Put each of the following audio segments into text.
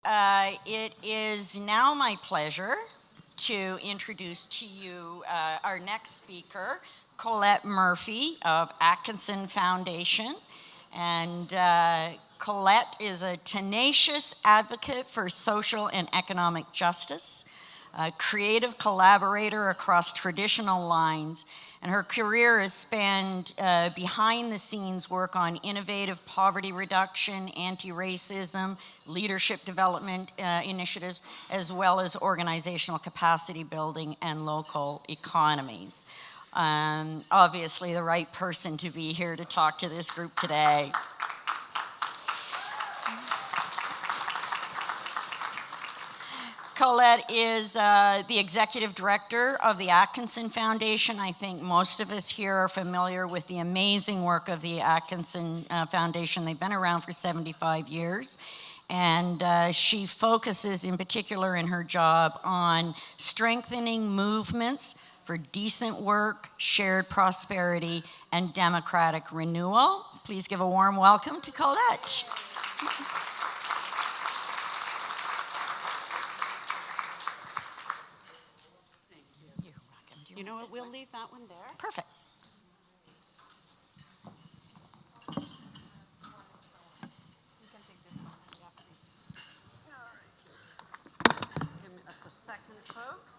It is now my pleasure to introduce to you our next speaker, Colette Murphy of Atkinson Foundation. And Colette is a tenacious advocate for social and economic justice, a creative collaborator across traditional lines, and her career has spanned behind-the-scenes work on innovative poverty reduction, anti-racism, leadership development initiatives, as well as organizational capacity building and local economies. Obviously, the right person to be here to talk to this group today. Colette is the executive director of the Atkinson Foundation. I think most of us here are familiar with the amazing work of the Atkinson Foundation. They've been around for 75 years. And she focuses in particular in her job on strengthening movements for decent work, shared prosperity, and democratic renewal. Please give a warm welcome to Colette. You know what, we'll leave that one there. Perfect. You can take this one. Yeah, please. All right. Give me us a second, folks.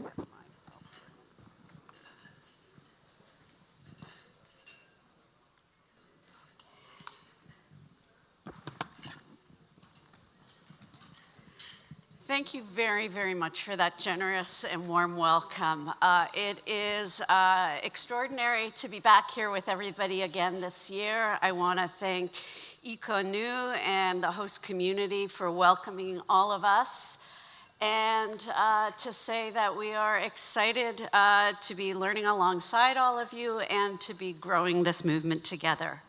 Get myself Thank you very, very much for that generous and warm welcome. It is extraordinary to be back here with everybody again this year. I want to thank EcoNU and the host community for welcoming all of us, and to say that we are excited to be learning alongside all of you and to be growing this movement together.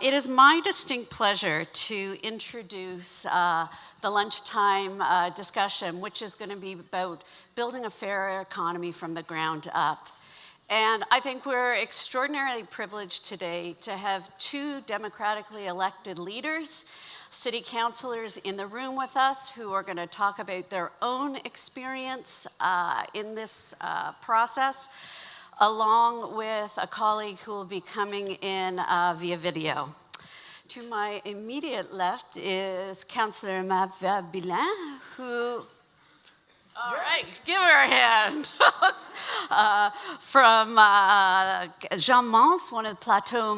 It is my distinct pleasure to introduce the lunchtime discussion, which is going to be about building a fairer economy from the ground up. And I think we're extraordinarily privileged today to have two democratically elected leaders, city councillors in the room with us who are going to talk about their own experience in this process, along with a colleague who will be coming in via video. To my immediate left is Councillor Maeva Vilain, who, all right, give her a hand. From Jean Mance, one of the Plateau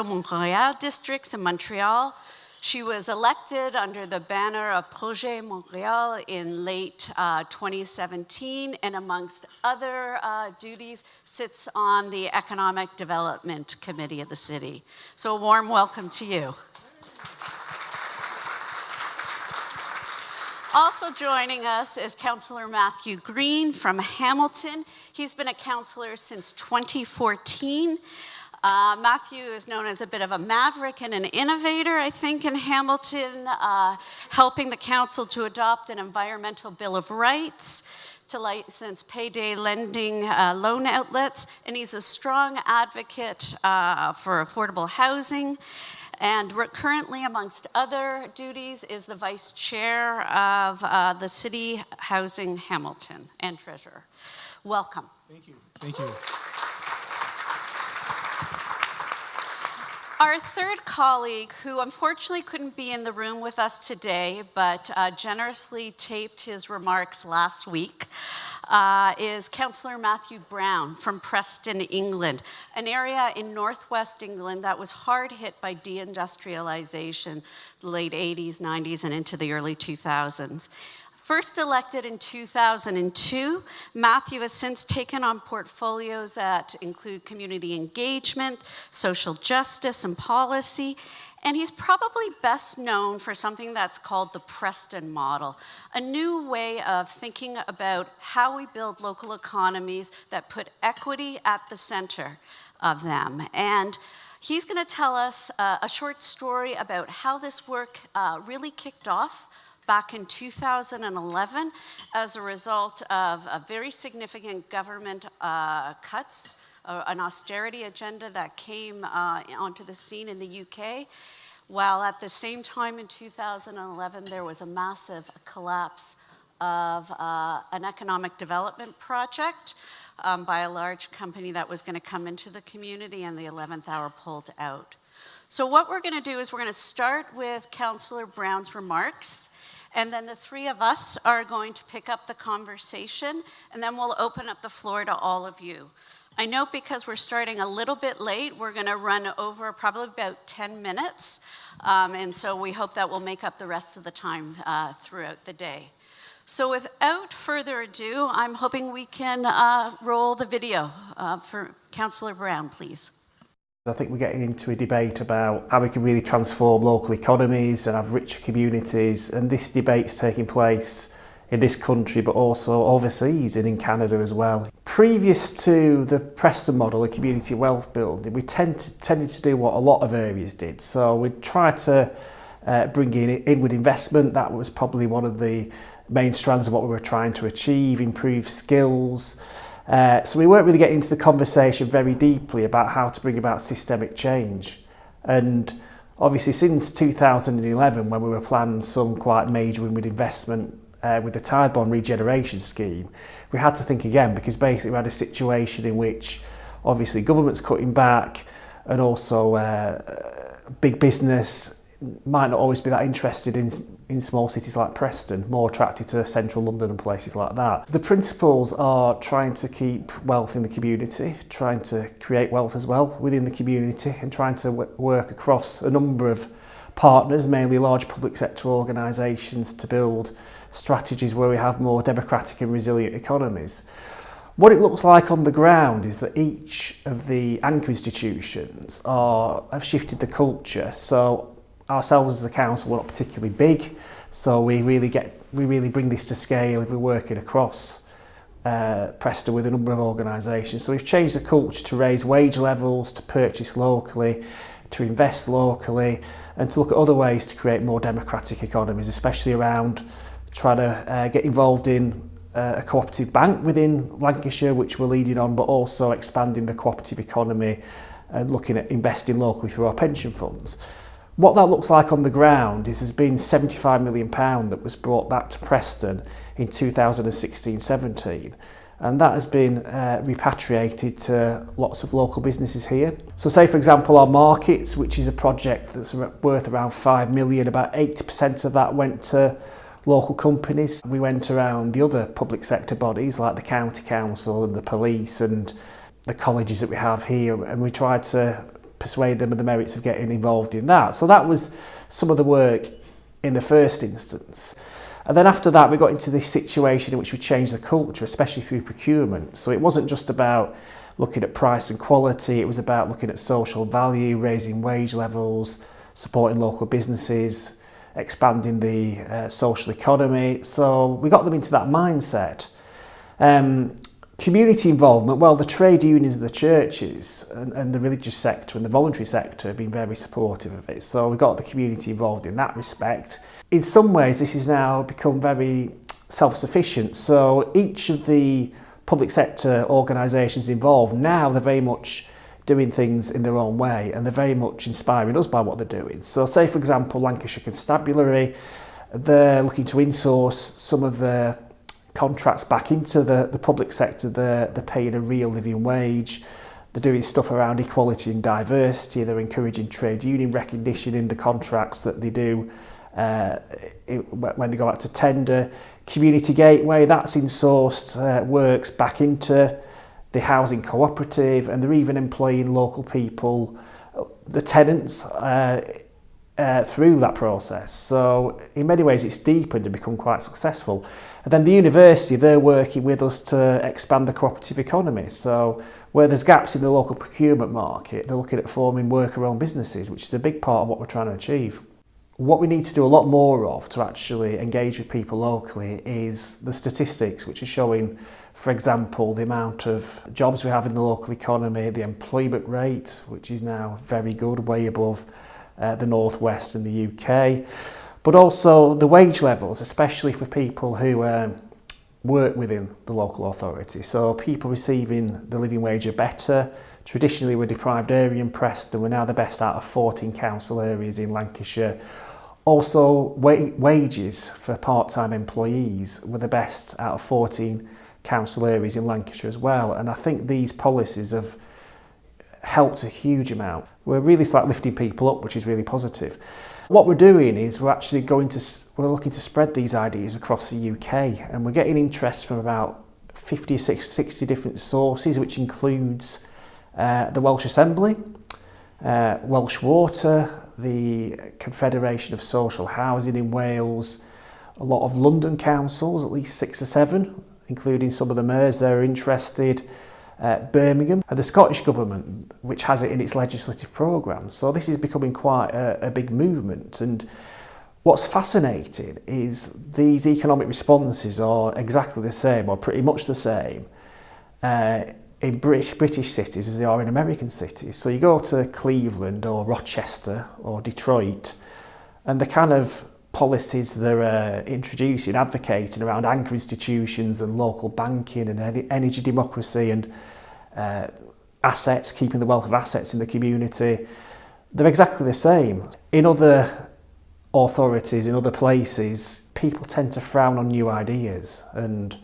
Montreal districts in Montreal. She was elected under the banner of Projet Montréal in late 2017, and amongst other duties, sits on the Economic Development Committee of the city. So a warm welcome to you. Also joining us is Councillor Matthew Green from Hamilton. He's been a councillor since 2014. Matthew is known as a bit of a maverick and an innovator, I think, in Hamilton, helping the council to adopt an environmental bill of rights, to license payday lending loan outlets, and he's a strong advocate for affordable housing. And currently, amongst other duties, is the vice chair of the City Housing Hamilton and treasurer. Welcome. Thank you. Thank you. Our third colleague, who unfortunately couldn't be in the room with us today, but generously taped his remarks last week, is Councillor Matthew Brown from Preston, England, an area in northwest England that was hard hit by deindustrialization, the late 80s, 90s, and into the early 2000s. First elected in 2002, Matthew has since taken on portfolios that include community engagement, social justice, and policy. And he's probably best known for something that's called the Preston model, a new way of thinking about how we build local economies that put equity at the center of them. And he's going to tell us a short story about how this work really kicked off back in 2011 as a result of a very significant government cuts, an austerity agenda that came onto the scene in the UK, while at the same time in 2011 there was a massive collapse of an economic development project by a large company that was going to come into the community, and the 11th hour pulled out. So what we're going to do is we're going to start with Councillor Brown's remarks, and then the three of us are going to pick up the conversation, and then we'll open up the floor to all of you. I know because we're starting a little bit late, we're going to run over probably about 10 minutes, and so we hope that we'll make up the rest of the time throughout the day. So without further ado, I'm hoping we can roll the video for Councillor Brown, please. I think we're getting into a debate about how we can really transform local economies and have richer communities, and this debate's taking place in this country but also overseas and in Canada as well. Previous to the Preston model of community wealth building, we tended to do what a lot of areas did. So we'd try to bring in inward investment. That was probably one of the main strands of what we were trying to achieve, improve skills. So we weren't really getting into the conversation very deeply about how to bring about systemic change. And obviously since 2011, when we were planning some quite major inward investment with the Tide Bond regeneration scheme, we had to think again, because basically we had a situation in which obviously government's cutting back, and also big business might not always be that interested in small cities like Preston, more attracted to central London and places like that. The principles are trying to keep wealth in the community, trying to create wealth as well within the community, and trying to work across a number of partners, mainly large public sector organisations, to build strategies where we have more democratic and resilient economies. What it looks like on the ground is that each of the anchor institutions have shifted the culture. So ourselves as a council, we're not particularly big, so we really bring this to scale if we're working across Preston with a number of organisations. So we've changed the culture to raise wage levels, to purchase locally, to invest locally, and to look at other ways to create more democratic economies, especially around trying to get involved in a cooperative bank within Lancashire, which we're leading on, but also expanding the cooperative economy and looking at investing locally through our pension funds. What that looks like on the ground is there's been £75 million that was brought back to Preston in 2016-17, and that has been repatriated to lots of local businesses here. So say for example our markets, which is a project that's worth around £5 million, about 80% of that went to local companies. We went around the other public sector bodies like the county council and the police and the colleges that we have here, and we tried to persuade them of the merits of getting involved in that. So that was some of the work in the first instance. And then after that we got into this situation in which we changed the culture, especially through procurement. So it wasn't just about looking at price and quality, it was about looking at social value, raising wage levels, supporting local businesses, expanding the social economy. So we got them into that mindset. Community involvement, well, the trade unions and the churches and the religious sector and the voluntary sector have been very supportive of it. So we got the community involved in that respect. In some ways, this has now become very self-sufficient. So each of the public sector organisations involved, now they're very much doing things in their own way, and they're very much inspiring us by what they're doing. So say, for example, Lancashire Constabulary, they're looking to insource some of the contracts back into the public sector. They're paying a real living wage. They're doing stuff around equality and diversity. They're encouraging trade union recognition in the contracts that they do when they go out to tender. Community Gateway, that's insourced works back into the housing cooperative, and they're even employing local people, the tenants, through that process. So in many ways it's deepened and become quite successful. And then the university, they're working with us to expand the cooperative economy. So where there's gaps in the local procurement market, they're looking at forming worker-owned businesses, which is a big part of what we're trying to achieve. What we need to do a lot more of to actually engage with people locally is the statistics, which are showing, for example, the amount of jobs we have in the local economy, the employment rate, which is now very good, way above the Northwest and the UK, but also the wage levels, especially for people who work within the local authority. So people receiving the living wage are better. Traditionally we're deprived area in Preston, we're now the best out of 14 council areas in Lancashire. Also wages for part-time employees were the best out of 14 council areas in Lancashire as well, and I think these policies have helped a huge amount. We're really lifting people up, which is really positive. What we're doing is we're looking to spread these ideas across the UK, and we're getting interest from about 50 or 60 different sources, which includes the Welsh Assembly, Welsh Water, the Confederation of Social Housing in Wales, a lot of London councils, at least 6 or 7, including some of the mayors that are interested, Birmingham, and the Scottish Government, which has it in its legislative programme. So this is becoming quite a big movement, and what's fascinating is these economic responses are exactly the same, or pretty much the same, in British cities as they are in American cities. So you go to Cleveland or Rochester or Detroit, and the kind of policies they're introducing, advocating around anchor institutions and local banking and energy democracy and assets, keeping the wealth of assets in the community, they're exactly the same. In other authorities, in other places, people tend to frown on new ideas, and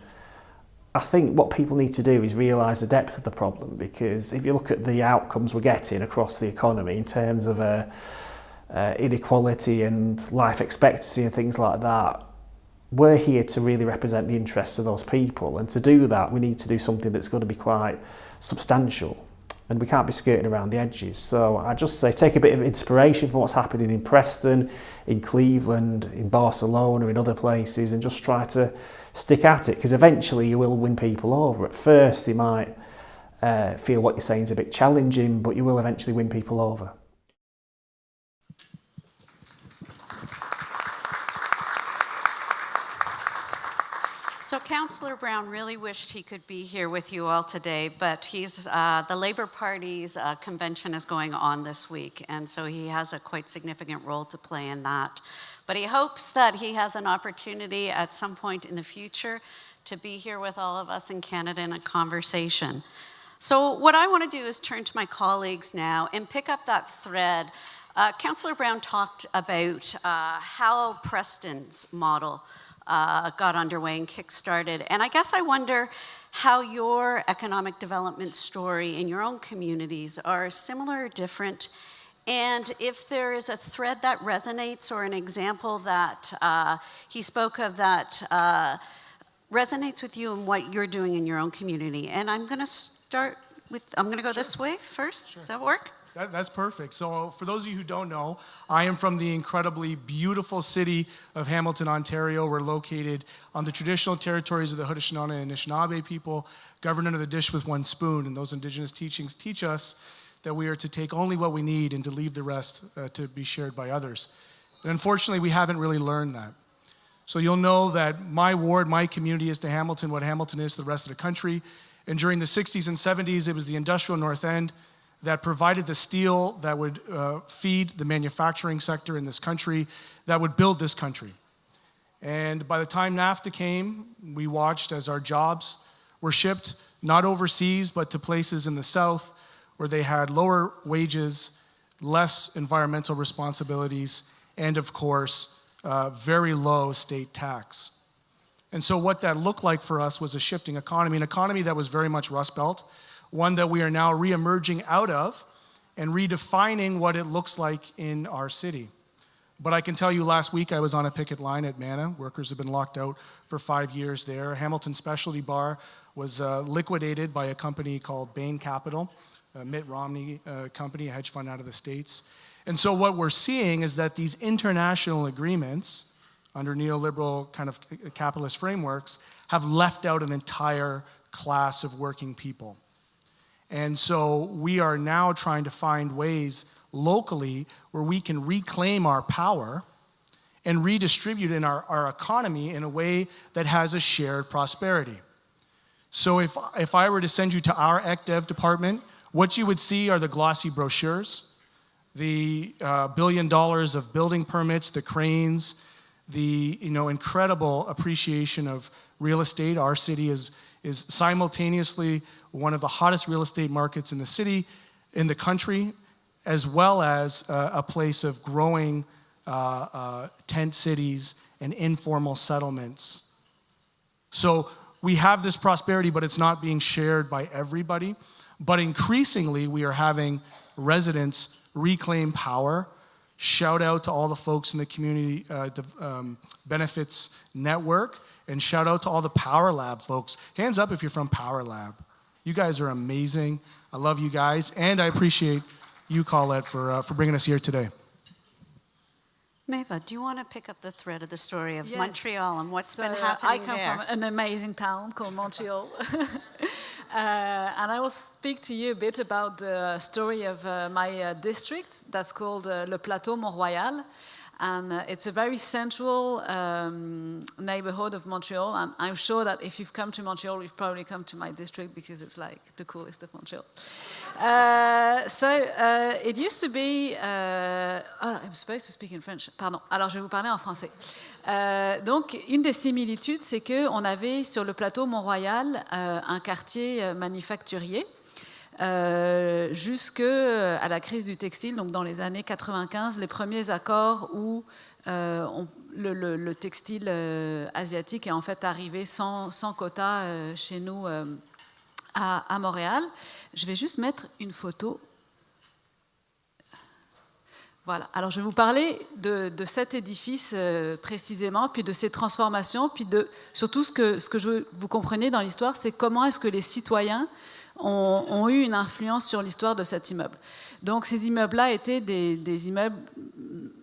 I think what people need to do is realise the depth of the problem, because if you look at the outcomes we're getting across the economy in terms of inequality and life expectancy and things like that, we're here to really represent the interests of those people, and to do that we need to do something that's going to be quite substantial, and we can't be skirting around the edges. So I just say take a bit of inspiration from what's happening in Preston, in Cleveland, in Barcelona, in other places, and just try to stick at it, because eventually you will win people over. At first they might feel what you're saying is a bit challenging, but you will eventually win people over. So Councillor Brown really wished he could be here with you all today, but the Labour Party's convention is going on this week, and so he has a quite significant role to play in that. But he hopes that he has an opportunity at some point in the future to be here with all of us in Canada in a conversation. So what I want to do is turn to my colleagues now and pick up that thread. Councillor Brown talked about how Preston's model got underway and kick-started. And I guess I wonder how your economic development story in your own communities are similar or different, and if there is a thread that resonates or an example that he spoke of that resonates with you and what you're doing in your own community. And I'm going to start with, I'm going to go this way first. Sure. Does that work? That's perfect. So for those of you who don't know, I am from the incredibly beautiful city of Hamilton, Ontario. We're located on the traditional territories of the Haudenosaunee and Anishinaabe people, governed under the dish with one spoon. And those Indigenous teachings teach us that we are to take only what we need and to leave the rest to be shared by others. And unfortunately, we haven't really learned that. So you'll know that my ward, my community is to Hamilton what Hamilton is to the rest of the country. And during the 60s and 70s, it was the industrial North End that provided the steel that would feed the manufacturing sector in this country, that would build this country. And by the time NAFTA came, we watched as our jobs were shipped not overseas, but to places in the South where they had lower wages, less environmental responsibilities, and of course, very low state tax. And so what that looked like for us was a shifting economy, an economy that was very much Rust Belt, one that we are now re-emerging out of and redefining what it looks like in our city. But I can tell you last week I was on a picket line at Mana. Workers have been locked out for 5 years there. Hamilton Specialty Bar was liquidated by a company called Bain Capital, a Mitt Romney company, a hedge fund out of the States. And so what we're seeing is that these international agreements under neoliberal kind of capitalist frameworks have left out an entire class of working people. And so we are now trying to find ways locally where we can reclaim our power and redistribute in our economy in a way that has a shared prosperity. So if I were to send you to our ECDev department, what you would see are the glossy brochures, the $1 billion of building permits, the cranes, the incredible appreciation of real estate. Our city is simultaneously one of the hottest real estate markets in the city, in the country, as well as a place of growing tent cities and informal settlements. So we have this prosperity, but it's not being shared by everybody. But increasingly, we are having residents reclaim power. Shout out to all the folks in the Community Benefits Network, and shout out to all the Power Lab folks. Hands up if you're from Power Lab. You guys are amazing. I love you guys, and I appreciate you, Colette, for bringing us here today. Maeva, do you want to pick up the thread of the story of Yes. Montreal and what's been I happening come there? from an amazing town called Montreal. And I will speak to you a bit about the story of my district that's called Le Plateau Mont-Royal. And it's a very central neighborhood of Montreal. And I'm sure that if you've come to Montreal, you've probably come to my district because it's like the coolest of Montreal. It used to be... I'm supposed to speak in French. Pardon. Alors, je vais vous parler en français. Donc, une des similitudes, c'est qu'on avait sur le plateau Mont-Royal un quartier manufacturier jusqu'à la crise du textile, donc dans les années 95, les premiers accords où le textile asiatique est en fait arrivé sans quota chez nous à Montréal. Je vais juste mettre une photo. Voilà. Alors, je vais vous parler de cet édifice précisément, puis de ses transformations, puis surtout ce que je veux que vous compreniez dans l'histoire, c'est comment est-ce que les citoyens ont eu une influence sur l'histoire de cet immeuble. Donc, ces immeubles-là étaient des immeubles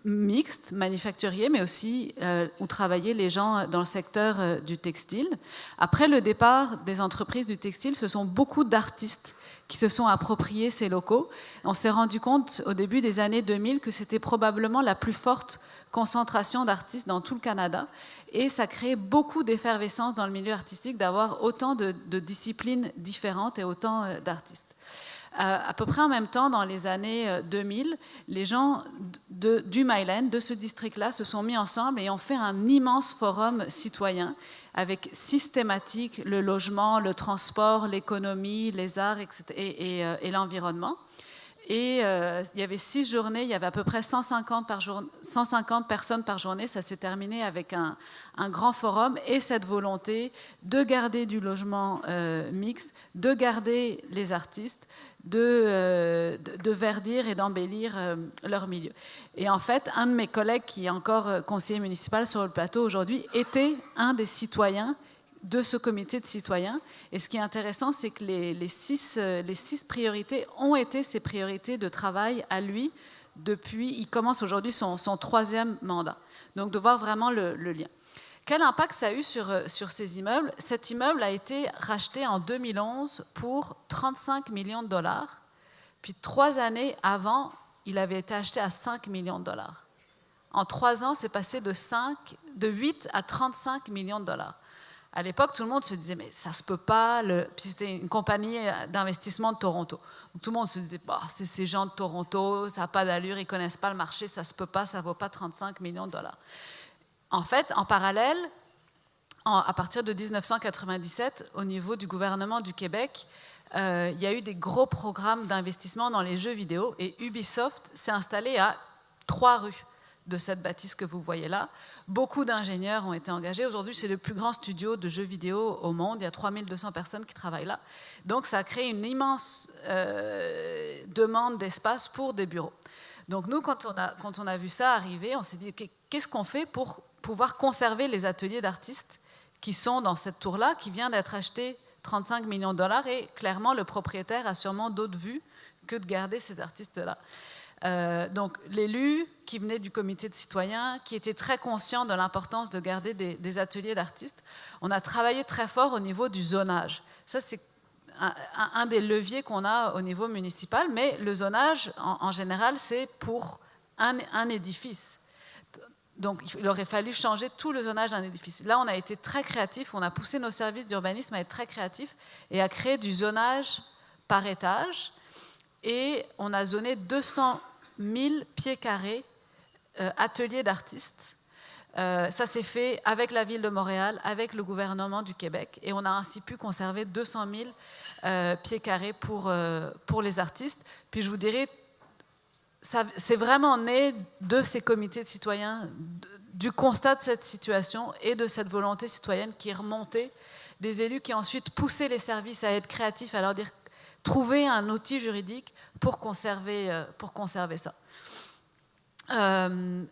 mixtes, manufacturiers, mais aussi où travaillaient les gens dans le secteur du textile. Après le départ des entreprises du textile, ce sont beaucoup d'artistes qui se sont appropriés ces locaux. On s'est rendu compte au début des années 2000 que c'était probablement la plus forte concentration d'artistes dans tout le Canada, et ça crée beaucoup d'effervescence dans le milieu artistique d'avoir autant de disciplines différentes et autant d'artistes. À peu près en même temps, dans les années 2000, les gens du Myland, de ce district-là, se sont mis ensemble et ont fait un immense forum citoyen avec systématique le logement, le transport, l'économie, les arts et l'environnement. Et il y avait 6 journées, il y avait à peu près 150 personnes par journée. Ça s'est terminé avec un grand forum et cette volonté de garder du logement mixte, de garder les artistes, de verdir et d'embellir leur milieu. Et en fait, un de mes collègues qui est encore conseiller municipal sur le plateau aujourd'hui était un des citoyens de ce comité de citoyens. Et ce qui est intéressant, c'est que les six priorités ont été ses priorités de travail à lui depuis, il commence aujourd'hui son 3e mandat. Donc de voir vraiment le lien. Quel impact ça a eu sur ces immeubles? Cet immeuble a été racheté en 2011 pour 35 millions de dollars. Puis 3 années avant, il avait été acheté à 5 millions de dollars. En 3 ans, c'est passé de 8 à 35 millions de dollars. À l'époque, tout le monde se disait, mais ça se peut pas. Puis c'était une compagnie d'investissement de Toronto. Donc tout le monde se disait, bah, c'est ces gens de Toronto, ça n'a pas d'allure, ils ne connaissent pas le marché, ça se peut pas, ça ne vaut pas 35 millions de dollars. En fait, en parallèle, à partir de 1997, au niveau du gouvernement du Québec, il y a eu des gros programmes d'investissement dans les jeux vidéo et Ubisoft s'est installé à 3 rues de cette bâtisse que vous voyez là. Beaucoup d'ingénieurs ont été engagés. Aujourd'hui, c'est le plus grand studio de jeux vidéo au monde. Il y a 3200 personnes qui travaillent là. Donc, ça a créé une immense demande d'espace pour des bureaux. Donc, nous, quand on a vu ça arriver, on s'est dit, qu'est-ce qu'on fait pour pouvoir conserver les ateliers d'artistes qui sont dans cette tour-là, qui vient d'être acheté 35 millions de dollars, et clairement, le propriétaire a sûrement d'autres vues que de garder ces artistes-là. Donc l'élu qui venait du comité de citoyens, qui était très conscient de l'importance de garder des ateliers d'artistes, on a travaillé très fort au niveau du zonage. Ça, c'est un des leviers qu'on a au niveau municipal, mais le zonage, en général, c'est pour un édifice. Donc il aurait fallu changer tout le zonage d'un édifice. Là, on a été très créatifs, on a poussé nos services d'urbanisme à être très créatifs et à créer du zonage par étage, et on a zoné 200 000 pieds carrés ateliers d'artistes Ça s'est fait avec la ville de Montréal, avec le gouvernement du Québec, et on a ainsi pu conserver 200 000 pieds carrés pour les artistes. Puis je vous dirais, c'est vraiment né de ces comités de citoyens, du constat de cette situation et de cette volonté citoyenne qui est remontée, des élus qui ont ensuite poussé les services à être créatifs, à leur dire trouver un outil juridique pour conserver ça.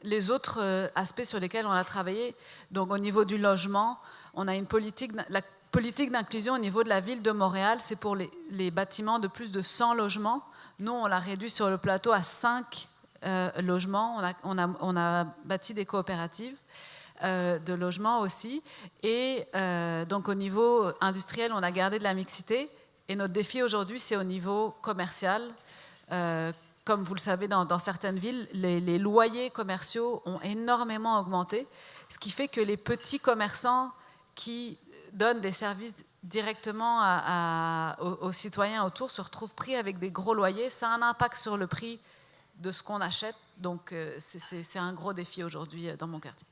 Les autres aspects sur lesquels on a travaillé, donc au niveau du logement, on a la politique d'inclusion au niveau de la ville de Montréal, c'est pour les bâtiments de plus de 100 logements. Nous, on l'a réduit sur le plateau à 5 logements. On a bâti des coopératives de logements aussi. Et donc au niveau industriel, on a gardé de la mixité. Et notre défi aujourd'hui, c'est au niveau commercial. Comme vous le savez, dans certaines villes, les loyers commerciaux ont énormément augmenté, ce qui fait que les petits commerçants qui donnent des services directement aux citoyens autour se retrouvent pris avec des gros loyers. Ça a un impact sur le prix de ce qu'on achète, donc c'est un gros défi aujourd'hui dans mon quartier.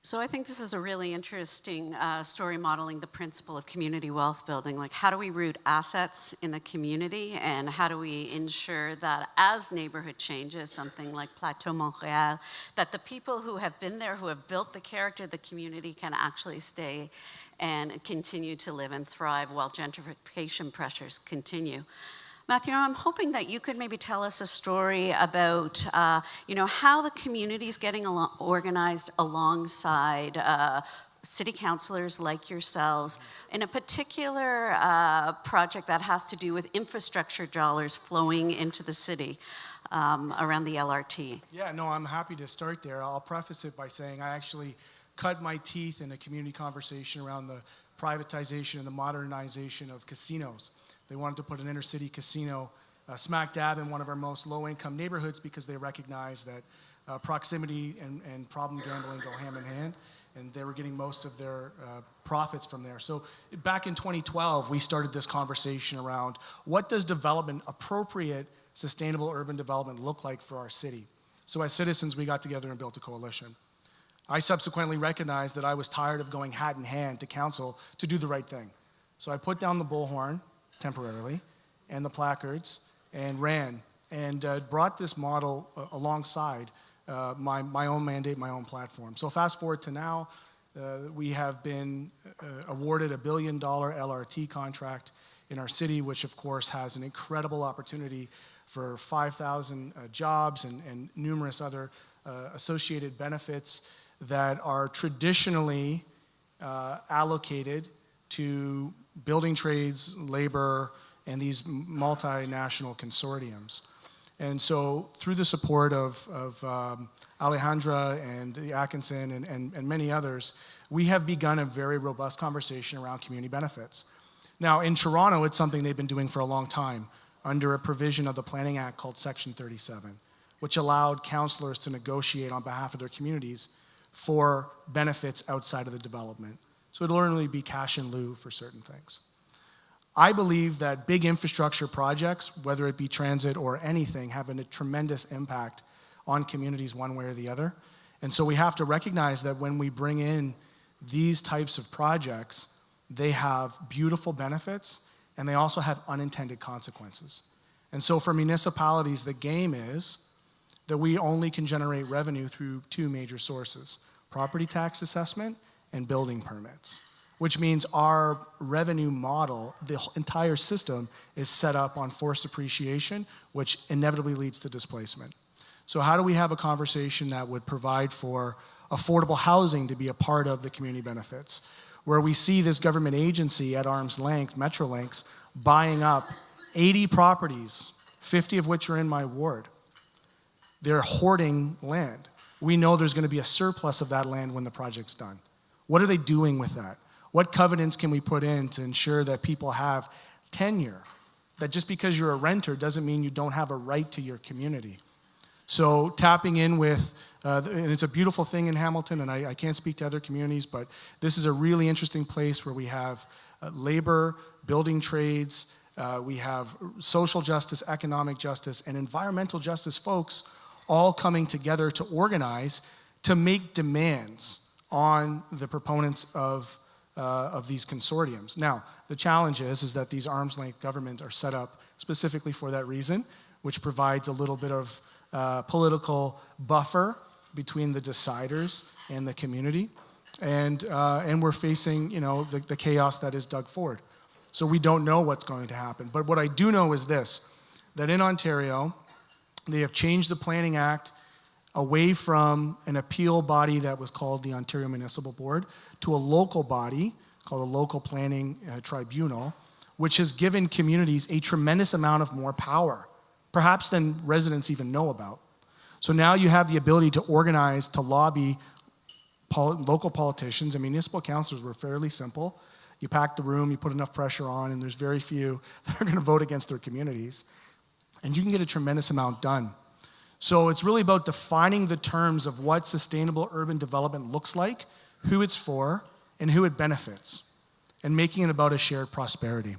So I think this is a really interesting story modeling the principle of community wealth building. Like, how do we root assets in a community, and how do we ensure that as neighborhood changes, something like Plateau Montréal, that the people who have been there, who have built the character of the community, can actually stay and continue to live and thrive while gentrification pressures continue. Matthew, I'm hoping that you could maybe tell us a story about, how the community is getting organized alongside city councillors like yourselves in a particular project that has to do with infrastructure dollars flowing into the city around the LRT. Yeah, no, I'm happy to start there. I'll preface it by saying I actually cut my teeth in a community conversation around the privatization and the modernization of casinos. They wanted to put an inner-city casino smack dab in one of our most low-income neighborhoods because they recognize that proximity and problem gambling go hand in hand, and they were getting most of their profits from there. So back in 2012, we started this conversation around what does development, appropriate, sustainable urban development look like for our city? So as citizens, we got together and built a coalition. I subsequently recognized that I was tired of going hat in hand to council to do the right thing. So I put down the bullhorn temporarily and the placards and ran and brought this model alongside my own mandate, my own platform. So fast forward to now, we have been awarded $1 billion LRT contract in our city, which of course has an incredible opportunity for 5,000 jobs and numerous other associated benefits that are traditionally allocated to building trades, labor, and these multinational consortiums. And so through the support of Alejandra and the Atkinson and many others, we have begun a very robust conversation around community benefits. Now in Toronto, it's something they've been doing for a long time under a provision of the Planning Act called Section 37, which allowed councillors to negotiate on behalf of their communities for benefits outside of the development. So it'll only be cash in lieu for certain things. I believe that big infrastructure projects, whether it be transit or anything, have a tremendous impact on communities one way or the other. And so we have to recognize that when we bring in these types of projects, they have beautiful benefits and they also have unintended consequences. And so for municipalities, the game is that we only can generate revenue through two major sources: property tax assessment and building permits, which means our revenue model, the entire system, is set up on forced appreciation, which inevitably leads to displacement. So how do we have a conversation that would provide for affordable housing to be a part of the community benefits, where we see this government agency at arm's length, Metrolinx, buying up 80 properties, 50 of which are in my ward. They're hoarding land. We know there's going to be a surplus of that land when the project's done. What are they doing with that? What covenants can we put in to ensure that people have tenure? That just because you're a renter doesn't mean you don't have a right to your community. So tapping in with, and it's a beautiful thing in Hamilton, and I can't speak to other communities, but this is a really interesting place where we have labor, building trades, we have social justice, economic justice, and environmental justice folks all coming together to organize to make demands on the proponents of these consortiums. Now, the challenge is that these arm's length governments are set up specifically for that reason, which provides a little bit of political buffer between the deciders and the community. And we're facing, the chaos that is Doug Ford. So we don't know what's going to happen. But what I do know is this, that in Ontario, they have changed the Planning Act away from an appeal body that was called the Ontario Municipal Board to a local body called a Local Planning Tribunal, which has given communities a tremendous amount of more power, perhaps than residents even know about. So now you have the ability to organize, to lobby local politicians, and municipal councillors were fairly simple. You pack the room, you put enough pressure on, and there's very few that are going to vote against their communities. And you can get a tremendous amount done. So it's really about defining the terms of what sustainable urban development looks like, who it's for, and who it benefits, and making it about a shared prosperity.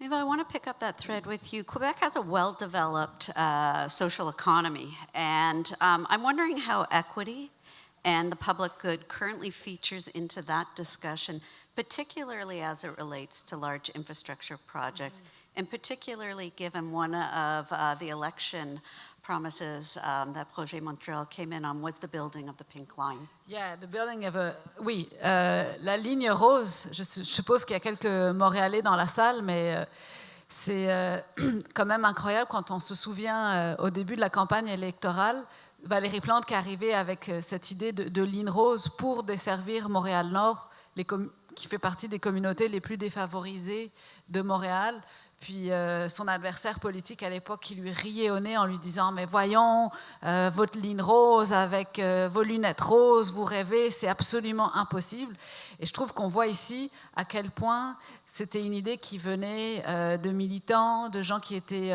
Maeva, I want to pick up that thread with you. Quebec has a well-developed social economy, and I'm wondering how equity and the public good currently features into that discussion, particularly as it relates to large infrastructure projects, and particularly given one of the election promises that Projet Montreal came in on was the building of the pink line. Yeah, the building of a... Oui, la ligne rose, je suppose qu'il y a quelques Montréalais dans la salle, mais c'est quand même incroyable quand on se souvient au début de la campagne électorale, Valérie Plante qui est arrivée avec cette idée de ligne rose pour desservir Montréal-Nord, qui fait partie des communautés les plus défavorisées de Montréal. Puis son adversaire politique à l'époque qui lui riait au nez en lui disant « Mais voyons, votre ligne rose avec vos lunettes roses, vous rêvez, c'est absolument impossible. » Et je trouve qu'on voit ici à quel point c'était une idée qui venait de militants, de gens qui étaient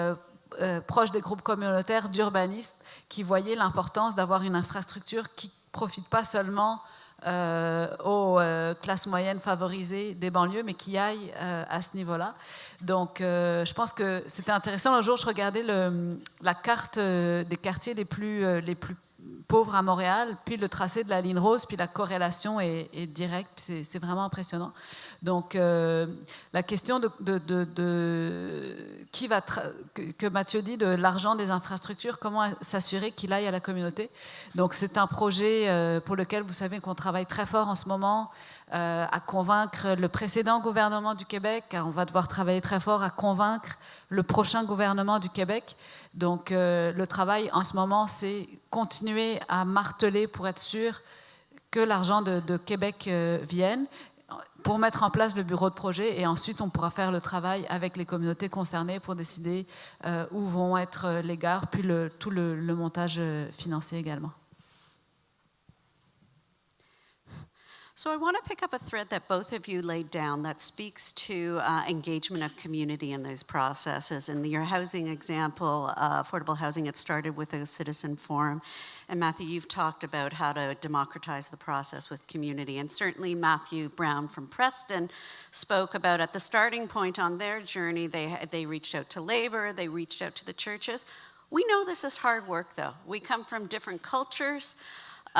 proches des groupes communautaires, d'urbanistes, qui voyaient l'importance d'avoir une infrastructure qui ne profite pas seulement aux classes moyennes favorisées des banlieues, mais qui aillent à ce niveau-là. Donc, je pense que c'était intéressant. Un jour, je regardais la carte des quartiers les plus pauvres à Montréal, puis le tracé de la ligne rose, puis la corrélation est directe, puis c'est vraiment impressionnant. Donc, la question que Mathieu dit de l'argent des infrastructures, comment s'assurer qu'il aille à la communauté. Donc, c'est un projet pour lequel vous savez qu'on travaille très fort en ce moment à convaincre le précédent gouvernement du Québec. On va devoir travailler très fort à convaincre le prochain gouvernement du Québec. Donc, le travail en ce moment, c'est continuer à marteler pour être sûr que l'argent de Québec vienne, pour mettre en place le bureau de projet, et ensuite on pourra faire le travail avec les communautés concernées pour décider où vont être les gares, puis tout le montage financier également. So I want to pick up a thread that both of you laid down that speaks to engagement of community in those processes. In your housing example, affordable housing, it started with a citizen forum. And Matthew, you've talked about how to democratize the process with community. And certainly Matthew Brown from Preston spoke about at the starting point on their journey, they reached out to labor, they reached out to the churches. We know this is hard work though. We come from different cultures.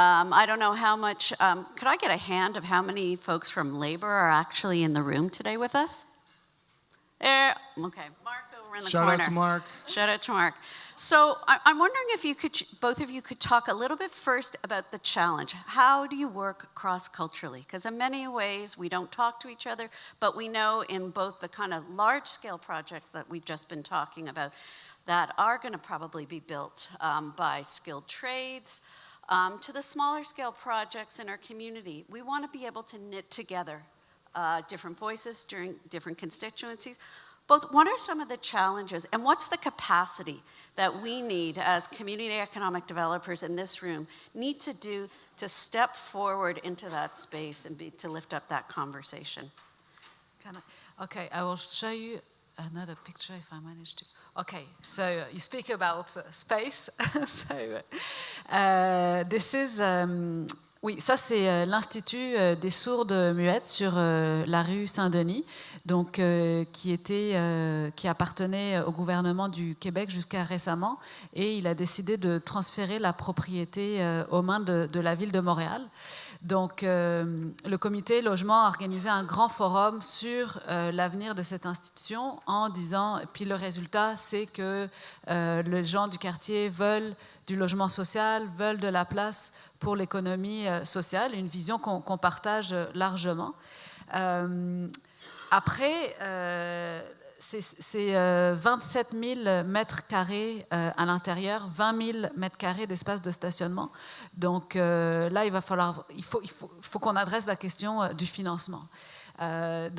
I don't know how much, could I get a hand of how many folks from labor are actually in the room today with us? There, okay, Mark over in the corner. Shout out to Mark. Shout out to Mark. So I'm wondering if you could, both of you could talk a little bit first about the challenge. How do you work cross-culturally? Because in many ways we don't talk to each other, but we know in both the kind of large-scale projects that we've just been talking about that are going to probably be built by skilled trades, to the smaller scale projects in our community. We want to be able to knit together different voices during different constituencies. Both, what are some of the challenges and what's the capacity that we need as community economic developers in this room need to do to step forward into that space and to lift up that conversation? Okay, I will show you another picture if I manage to. Okay, so you speak about space. So this is Oui, ça c'est l'Institut des sourdes muettes sur la rue Saint-Denis, donc qui appartenait au gouvernement du Québec jusqu'à récemment, et il a décidé de transférer la propriété aux mains de la ville de Montréal. Donc le comité logement a organisé un grand forum sur l'avenir de cette institution en disant, puis le résultat c'est que les gens du quartier veulent du logement social, veulent de la place pour l'économie sociale, une vision qu'on partage largement. Après, c'est 27 000 mètres carrés à l'intérieur, 20 000 mètres carrés d'espace de stationnement. Donc là, il faut qu'on adresse la question du financement. Nous,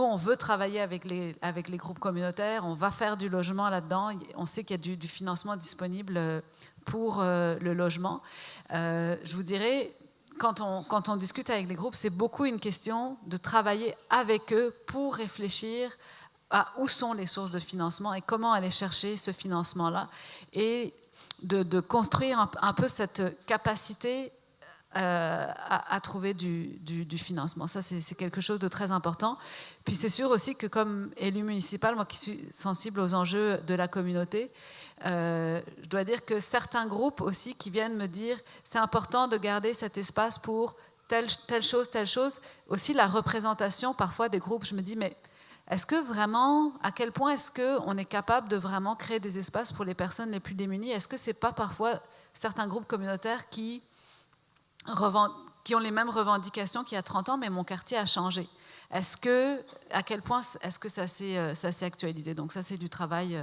on veut travailler avec les groupes communautaires, on va faire du logement là-dedans. On sait qu'il y a du financement disponible pour le logement. Je vous dirais, quand on discute avec les groupes, c'est beaucoup une question de travailler avec eux pour réfléchir à où sont les sources de financement et comment aller chercher ce financement-là, et de construire un peu cette capacité à trouver du financement. Ça, c'est quelque chose de très important. Puis c'est sûr aussi que comme élu municipal, moi qui suis sensible aux enjeux de la communauté, je dois dire que certains groupes aussi qui viennent me dire c'est important de garder cet espace pour telle chose. Aussi la représentation parfois des groupes, je me dis mais est-ce que vraiment, à quel point est-ce qu'on est capable de vraiment créer des espaces pour les personnes les plus démunies? Est-ce que c'est pas parfois certains groupes communautaires qui ont les mêmes revendications qu'il y a 30 ans, mais mon quartier a changé? À quel point est-ce que ça s'est actualisé? Donc ça, c'est du travail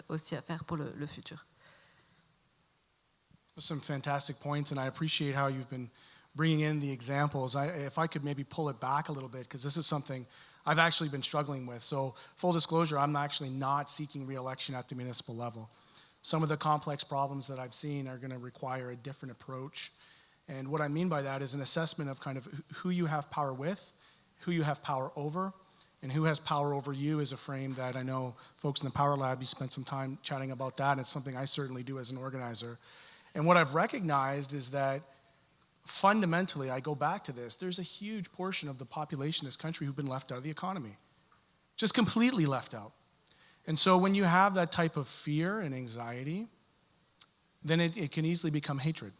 aussi à faire pour le futur. Some fantastic points, and I appreciate how you've been bringing in the examples. If I could maybe pull it back a little bit, because this is something I've actually been struggling with. So full disclosure, I'm actually not seeking re-election at the municipal level. Some of the complex problems that I've seen are going to require a different approach. And what I mean by that is an assessment of kind of who you have power with, who you have power over, and who has power over you is a frame that I know folks in the Power Lab, you spent some time chatting about that, and it's something I certainly do as an organizer. And what I've recognized is that fundamentally, I go back to this, there's a huge portion of the population in this country who've been left out of the economy, just completely left out. And so when you have that type of fear and anxiety, then it can easily become hatred.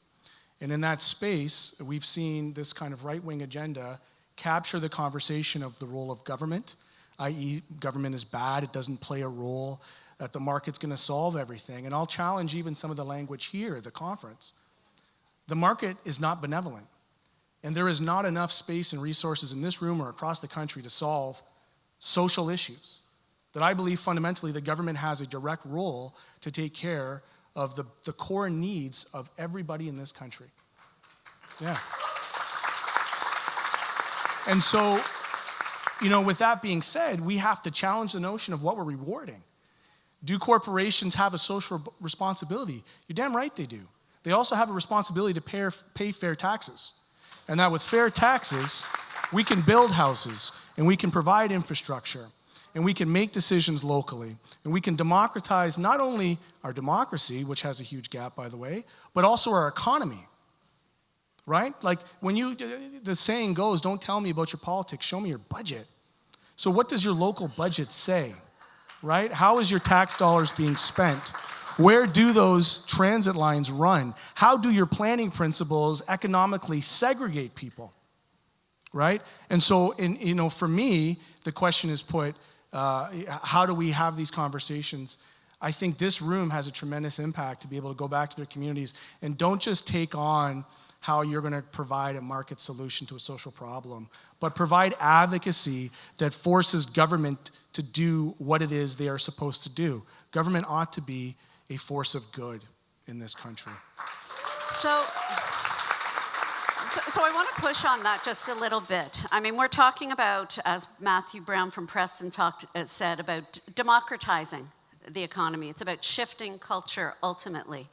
And in that space, we've seen this kind of right-wing agenda capture the conversation of the role of government, i.e. government is bad, it doesn't play a role, that the market's going to solve everything. And I'll challenge even some of the language here at the conference. The market is not benevolent. And there is not enough space and resources in this room or across the country to solve social issues. That I believe fundamentally the government has a direct role to take care of the core needs of everybody in this country. Yeah. And so, with that being said, we have to challenge the notion of what we're rewarding. Do corporations have a social responsibility? You're damn right they do. They also have a responsibility to pay fair taxes. And that with fair taxes, we can build houses, and we can provide infrastructure, and we can make decisions locally, and we can democratize not only our democracy, which has a huge gap, by the way, but also our economy. Right? Like the saying goes, don't tell me about your politics, show me your budget. So what does your local budget say? Right? How is your tax dollars being spent? Where do those transit lines run? How do your planning principles economically segregate people? Right? And so, for me, the question is put, how do we have these conversations? I think this room has a tremendous impact to be able to go back to their communities and don't just take on how you're going to provide a market solution to a social problem, but provide advocacy that forces government to do what it is they are supposed to do. Government ought to be a force of good in this country. So I want to push on that just a little bit. I mean, we're talking about, as Matthew Brown from Preston said, about democratizing the economy. It's about shifting culture ultimately.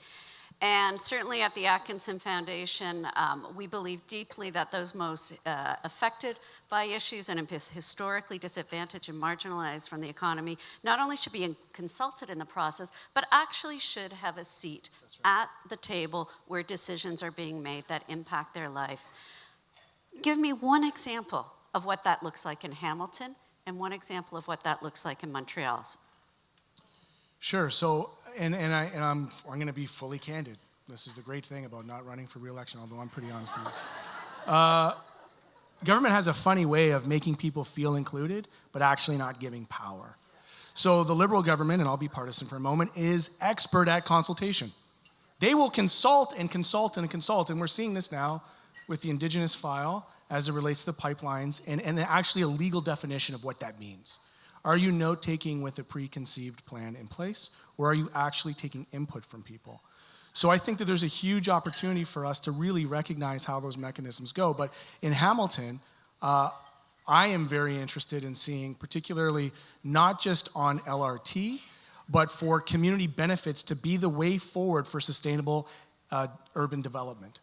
And certainly at the Atkinson Foundation, we believe deeply that those most affected by issues and historically disadvantaged and marginalized from the economy not only should be consulted in the process, but actually should have a seat at the table where decisions are being made that impact their life. Give me one example of what that looks like in Hamilton and one example of what that looks like in Montreal. Sure. So, I'm going to be fully candid. This is the great thing about not running for re-election, although I'm pretty honest on this. Government has a funny way of making people feel included, but actually not giving power. So the Liberal government, and I'll be partisan for a moment, is expert at consultation. They will consult and consult and consult, and we're seeing this now with the Indigenous file as it relates to the pipelines, and actually a legal definition of what that means. Are you note-taking with a preconceived plan in place, or are you actually taking input from people? So I think that there's a huge opportunity for us to really recognize how those mechanisms go. But in Hamilton, I am very interested in seeing, particularly not just on LRT, but for community benefits to be the way forward for sustainable urban development,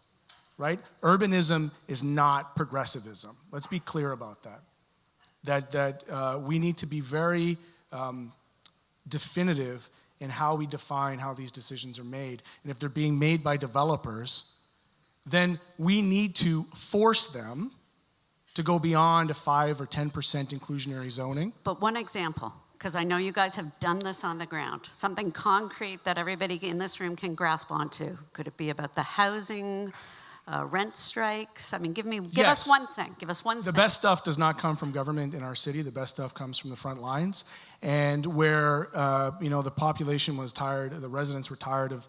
right? Urbanism is not progressivism. Let's be clear about that. That we need to be very definitive in how we define how these decisions are made. And if they're being made by developers, then we need to force them to go beyond a 5 or 10% inclusionary zoning. But one example, because I know you guys have done this on the ground, something concrete that everybody in this room can grasp onto. Could it be about the housing, rent strikes? I mean, give us one thing. Give us one thing. The best stuff does not come from government in our city. The best stuff comes from the front lines. And where, the population was tired, the residents were tired of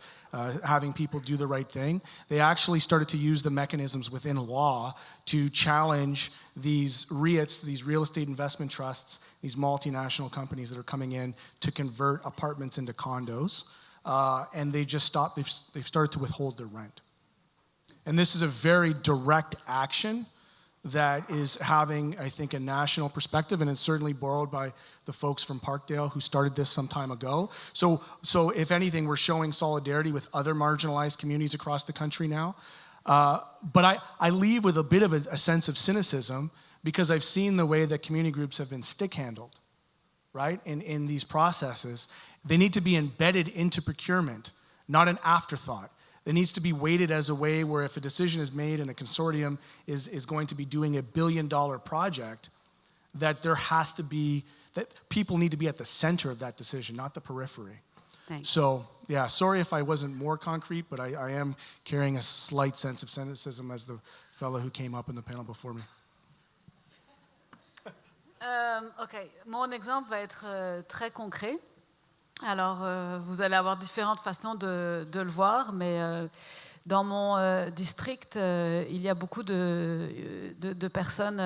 having people do the right thing, they actually started to use the mechanisms within law to challenge these REITs, these real estate investment trusts, these multinational companies that are coming in to convert apartments into condos. And they just stopped, they've started to withhold their rent. And this is a very direct action that is having, I think, a national perspective, and it's certainly borrowed by the folks from Parkdale who started this some time ago. So if anything, we're showing solidarity with other marginalized communities across the country now. But I leave with a bit of a sense of cynicism because I've seen the way that community groups have been stick-handled, right, in these processes. They need to be embedded into procurement, not an afterthought. It needs to be weighted as a way where if a decision is made and a consortium is going to be doing $1 billion project, that there has to be, that people need to be at the center of that decision, not the periphery. Thanks. So, yeah, sorry if I wasn't more concrete, but I am carrying a slight sense of cynicism as the fellow who came up in the panel before me. Ok, mon exemple va être très concret. Alors, vous allez avoir différentes façons de le voir, mais dans mon district, il y a beaucoup de personnes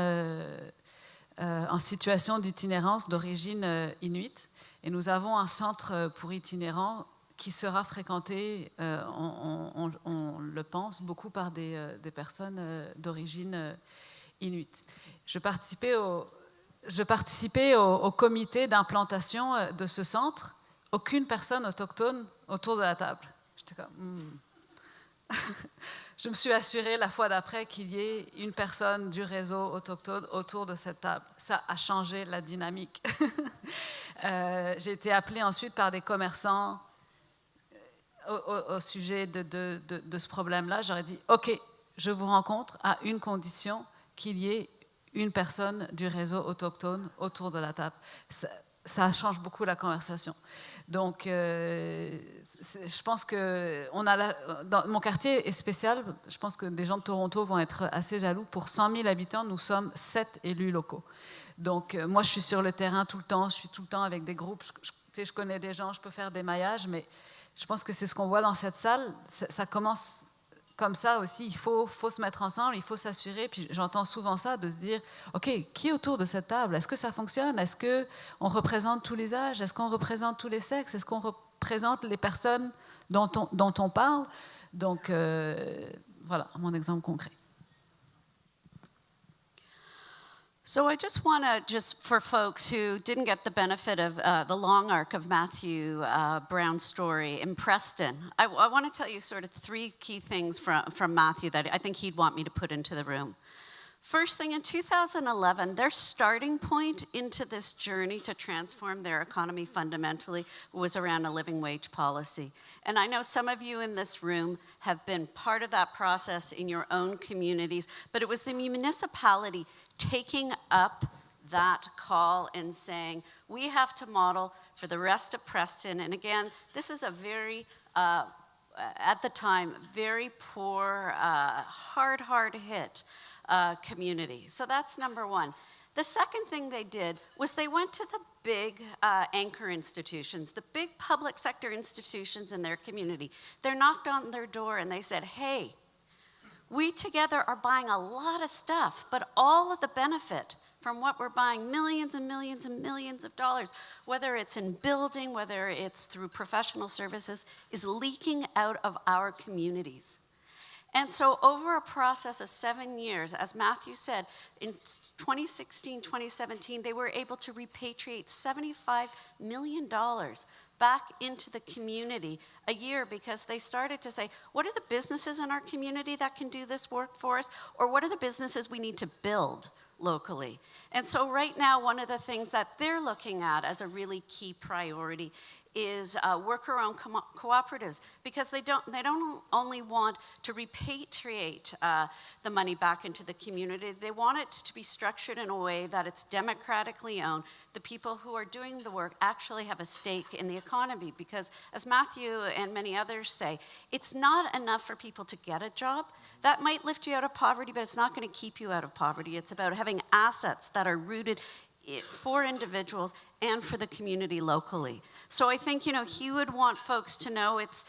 en situation d'itinérance d'origine inuite. Et nous avons un centre pour itinérants qui sera fréquenté, on le pense, beaucoup par des personnes d'origine inuite. Je participais au comité d'implantation de ce centre. Aucune personne autochtone autour de la table. J'étais comme... Je me suis assurée la fois d'après qu'il y ait une personne du réseau autochtone autour de cette table. Ça a changé la dynamique. J'ai été appelée ensuite par des commerçants au sujet de ce problème-là. J'aurais dit, OK, je vous rencontre à une condition, qu'il y ait une personne du réseau autochtone autour de la table. Ça change beaucoup la conversation. Donc, je pense que dans mon quartier est spécial. Je pense que des gens de Toronto vont être assez jaloux. Pour 100 000 habitants, nous sommes 7 élus locaux. Donc, moi, je suis sur le terrain tout le temps. Je suis tout le temps avec des groupes. Je connais des gens, je peux faire des maillages. Mais je pense que c'est ce qu'on voit dans cette salle. Ça commence comme ça aussi. Il faut se mettre ensemble, il faut s'assurer. Puis j'entends souvent ça, de se dire, OK, qui est autour de cette table? Est-ce que ça fonctionne? Est-ce qu'on représente tous les âges? Est-ce qu'on représente tous les sexes? Est-ce qu'on représente les personnes dont on parle? Donc, voilà, mon exemple concret. So I just want to, just for folks who didn't get the benefit of the long arc of Matthew Brown's story in Preston, I want to tell you sort of 3 key things from Matthew that I think he'd want me to put into the room. First thing, in 2011, their starting point into this journey to transform their economy fundamentally was around a living wage policy. And I know some of you in this room have been part of that process in your own communities, but it was the municipality taking up that call and saying, we have to model for the rest of Preston. And again, this is a very, at the time, very poor, hard hit community. So that's number one. The second thing they did was they went to the big anchor institutions, the big public sector institutions in their community. They knocked on their door and they said, hey, we together are buying a lot of stuff, but all of the benefit from what we're buying, millions and millions and millions of dollars, whether it's in building, whether it's through professional services, is leaking out of our communities. And so over a process of 7 years, as Matthew said, in 2016, 2017, they were able to repatriate $75 million back into the community a year because they started to say, what are the businesses in our community that can do this work for us? Or what are the businesses we need to build locally? And so right now, one of the things that they're looking at as a really key priority is worker-owned cooperatives, because they don't only want to repatriate the money back into the community, they want it to be structured in a way that it's democratically owned. The people who are doing the work actually have a stake in the economy, because as Matthew and many others say, it's not enough for people to get a job. That might lift you out of poverty, but it's not going to keep you out of poverty. It's about having assets that are rooted for individuals and for the community locally. So I think, he would want folks to know it's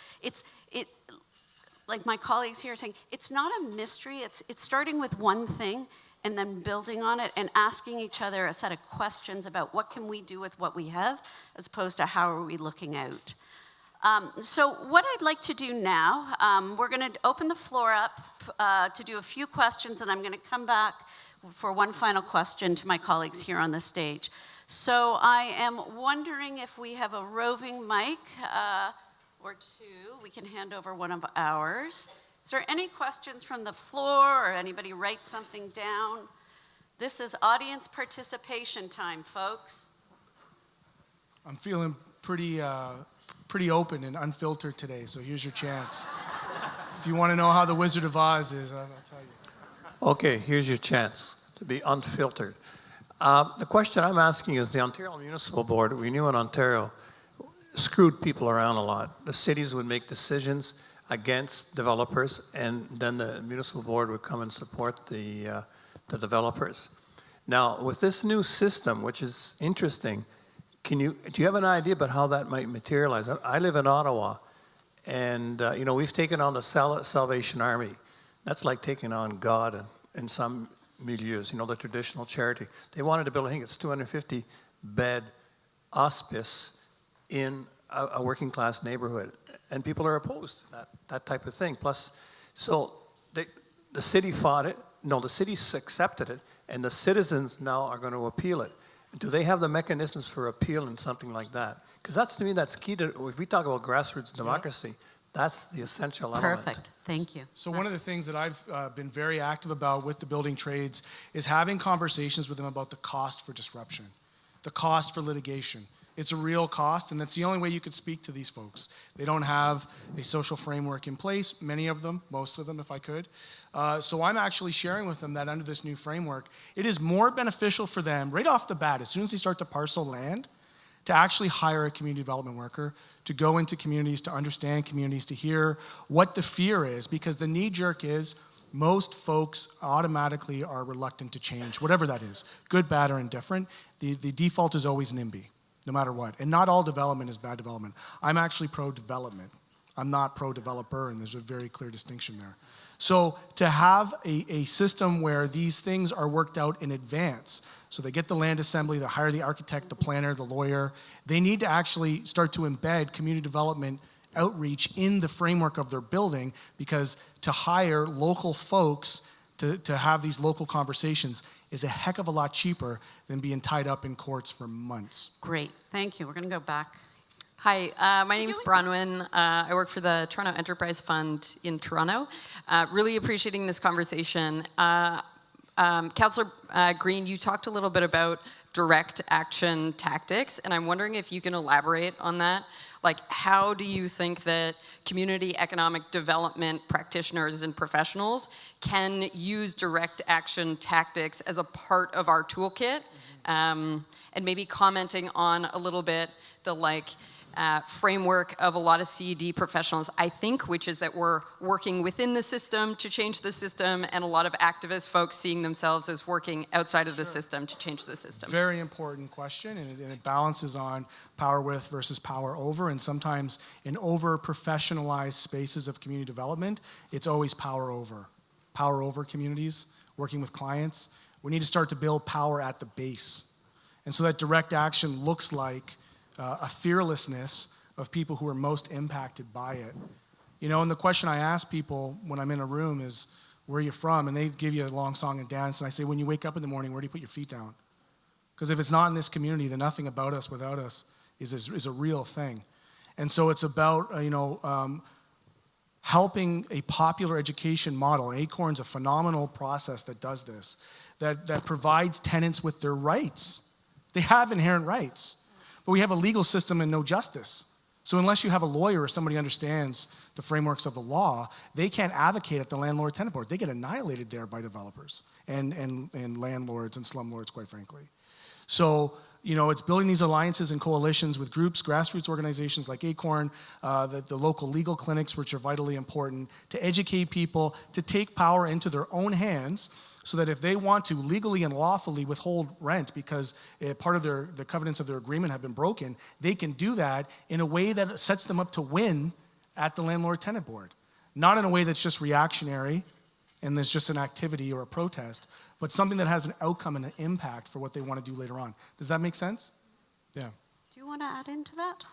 like my colleagues here are saying, it's not a mystery. It's starting with one thing and then building on it and asking each other a set of questions about what can we do with what we have, as opposed to how are we looking out. So what I'd like to do now, we're going to open the floor up to do a few questions, and I'm going to come back for one final question to my colleagues here on the stage. So I am wondering if we have a roving mic or two. We can hand over one of ours. Is there any questions from the floor, or anybody write something down? This is audience participation time, folks. I'm feeling pretty open and unfiltered today, so here's your chance. If you want to know how the Wizard of Oz is, I'll tell you. Okay, here's your chance to be unfiltered. The question I'm asking is, the Ontario Municipal Board, we knew in Ontario, screwed people around a lot. The cities would make decisions against developers, and then the Municipal Board would come and support the developers. Now, with this new system, which is interesting, do you have an idea about how that might materialize? I live in Ottawa, and we've taken on the Salvation Army. That's like taking on God in some milieus, the traditional charity. They wanted to build, I think it's 250-bed hospice in a working class neighborhood. And people are opposed to that type of thing. Plus, so the city fought it. No, the city accepted it, and the citizens now are going to appeal it. Do they have the mechanisms for appeal in something like that? Because to me, that's key to, if we talk about grassroots democracy, that's the essential element. Perfect. Thank you. So one of the things that I've been very active about with the building trades is having conversations with them about the cost for disruption, the cost for litigation. It's a real cost, and that's the only way you could speak to these folks. They don't have a social framework in place, many of them, most of them if I could. So I'm actually sharing with them that under this new framework, it is more beneficial for them right off the bat, as soon as they start to parcel land, to actually hire a community development worker, to go into communities, to understand communities, to hear what the fear is, because the knee-jerk is most folks automatically are reluctant to change, whatever that is, good, bad, or indifferent. The default is always NIMBY, no matter what. And not all development is bad development. I'm actually pro-development. I'm not pro-developer, and there's a very clear distinction there. So to have a system where these things are worked out in advance, so they get the land assembly, they hire the architect, the planner, the lawyer, they need to actually start to embed community development outreach in the framework of their building, because to hire local folks to have these local conversations is a heck of a lot cheaper than being tied up in courts for months. Great, thank you. We're going to go back. Hi, my name is Bronwyn. I work for the Toronto Enterprise Fund in Toronto. Really appreciating this conversation. Councillor Green, you talked a little bit about direct action tactics, and I'm wondering if you can elaborate on that. Like, how do you think that community economic development practitioners and professionals can use direct action tactics as a part of our toolkit? And maybe commenting on a little bit the framework of a lot of CED professionals, I think, which is that we're working within the system to change the system, and a lot of activist folks seeing themselves as working outside of the system to change the system. Very important question, and it balances on power with versus power over, and sometimes in over-professionalized spaces of community development, it's always power over. Power over communities, working with clients. We need to start to build power at the base. And so that direct action looks like a fearlessness of people who are most impacted by it. You know, and the question I ask people when I'm in a room is, where are you from? And they give you a long song and dance, and I say, when you wake up in the morning, where do you put your feet down? Because if it's not in this community, then nothing about us without us is a real thing. And so it's about, helping a popular education model. And Acorn's a phenomenal process that does this, that provides tenants with their rights. They have inherent rights. But we have a legal system and no justice. So unless you have a lawyer or somebody who understands the frameworks of the law, they can't advocate at the landlord-tenant board. They get annihilated there by developers and landlords and slumlords, quite frankly. So, you know, it's building these alliances and coalitions with groups, grassroots organizations like Acorn, the local legal clinics, which are vitally important, to educate people, to take power into their own hands, so that if they want to legally and lawfully withhold rent because part of the covenants of their agreement have been broken, they can do that in a way that sets them up to win at the landlord-tenant board. Not in a way that's just reactionary and there's just an activity or a protest, but something that has an outcome and an impact for what they want to do later on. Does that make sense? Yeah. Do you want to add into that?